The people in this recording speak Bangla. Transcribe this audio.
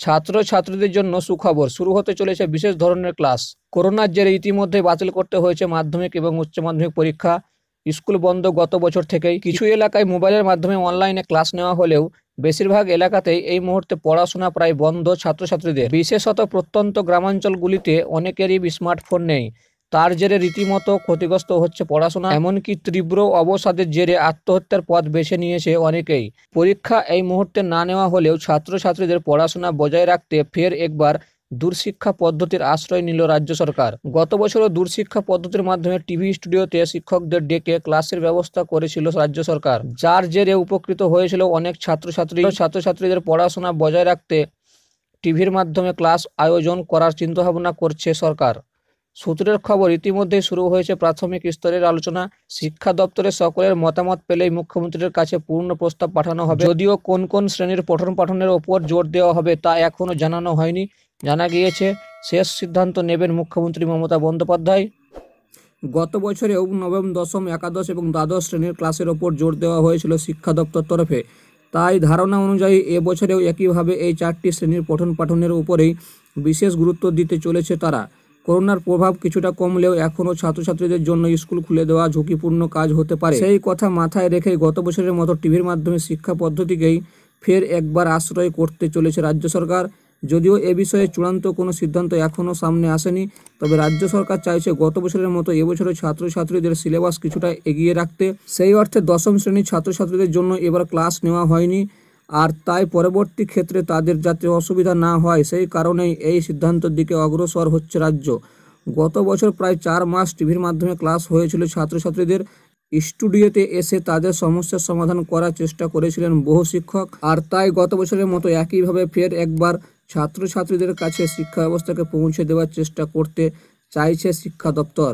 ছাত্রছাত্রীদের জন্য সুখবর, শুরু হতে চলেছে বিশেষ ধরনের ক্লাস। করোনার জেরে ইতিমধ্যে বাতিল করতে হয়েছে মাধ্যমিক এবং উচ্চ মাধ্যমিক পরীক্ষা। স্কুল বন্ধ গত বছর থেকেই। কিছু এলাকায় মোবাইলের মাধ্যমে অনলাইনে ক্লাস নেওয়া হলেও বেশিরভাগ এলাকাতেই এই মুহূর্তে পড়াশোনা প্রায় বন্ধ ছাত্রছাত্রীদের। বিশেষত প্রত্যন্ত গ্রামাঞ্চলগুলিতে অনেকেরই স্মার্টফোন নেই। তার জেরে রীতিমতো ক্ষতিগ্রস্ত হচ্ছে পড়াশোনা, এমনকি তীব্র অবসাদের জেরে আত্মহত্যার পথ বেছে নিয়েছে অনেকেই। পরীক্ষা এই মুহূর্তে না নেওয়া হলেও ছাত্রছাত্রীদের পড়াশোনা বজায় রাখতে ফের একবার দূরশিক্ষা পদ্ধতির আশ্রয় নিল রাজ্য সরকার। গত বছরও দূরশিক্ষা পদ্ধতির মাধ্যমে টিভি স্টুডিওতে শিক্ষকদের ডেকে ক্লাসের ব্যবস্থা করেছিল রাজ্য সরকার, যার জেরে উপকৃত হয়েছিল অনেক ছাত্রছাত্রীদের পড়াশোনা বজায় রাখতে টিভির মাধ্যমে ক্লাস আয়োজন করার চিন্তাভাবনা করছে সরকার। সূত্রের খবর, ইতিমধ্যেই শুরু হয়েছে প্রাথমিক স্তরের আলোচনা। শিক্ষা দপ্তরের সকলের মতামত পেলেই মুখ্যমন্ত্রীর কাছে পূর্ণ প্রস্তাব পাঠানো হবে। যদিও কোন কোন শ্রেণীর পঠন পাঠনের ওপর জোর দেওয়া হবে তা এখনও জানানো হয়নি। জানা গিয়েছে শেষ সিদ্ধান্ত নেবেন মুখ্যমন্ত্রী মমতা বন্দ্যোপাধ্যায়। গত বছরেও নবম, দশম, একাদশ এবং দ্বাদশ শ্রেণীর ক্লাসের ওপর জোর দেওয়া হয়েছিল শিক্ষা দপ্তর তরফে। তাই ধারণা অনুযায়ী এবছরেও একইভাবে এই 4টি শ্রেণীর পঠন পাঠনের উপরেই বিশেষ গুরুত্ব দিতে চলেছে তারা। করোনার প্রভাব কিছুটা কমলেও এখনও ছাত্রছাত্রীদের জন্য স্কুল খুলে দেওয়া ঝুঁকিপূর্ণ কাজ হতে পারে। সেই কথা মাথায় রেখেই গত বছরের মতো টিভির মাধ্যমে শিক্ষা পদ্ধতিকেই ফের একবার আশ্রয় করতে চলেছে রাজ্য সরকার। যদিও এ বিষয়ে চূড়ান্ত কোনো সিদ্ধান্ত এখনও সামনে আসেনি, তবে রাজ্য সরকার চাইছে গত বছরের মতো এবছরের ছাত্রছাত্রীদের সিলেবাস কিছুটা এগিয়ে রাখতে। সেই অর্থে দশম শ্রেণীর ছাত্রছাত্রীদের জন্য এবার ক্লাস নেওয়া হয়নি, আর তাই পরবর্তী ক্ষেত্রে তাদের যাতে অসুবিধা না হয় সেই কারণেই এই সিদ্ধান্তের দিকে অগ্রসর হচ্ছে রাজ্য। গত বছর প্রায় 4 মাস টিভির মাধ্যমে ক্লাস হয়েছিল ছাত্রছাত্রীদের। স্টুডিওতে এসে তাদের সমস্যার সমাধান করার চেষ্টা করেছিলেন বহু শিক্ষক, আর তাই গত বছরের মতো একইভাবে ফের একবার ছাত্রছাত্রীদের কাছে শিক্ষা ব্যবস্থাকে পৌঁছে দেওয়ার চেষ্টা করতে চাইছে শিক্ষা দপ্তর।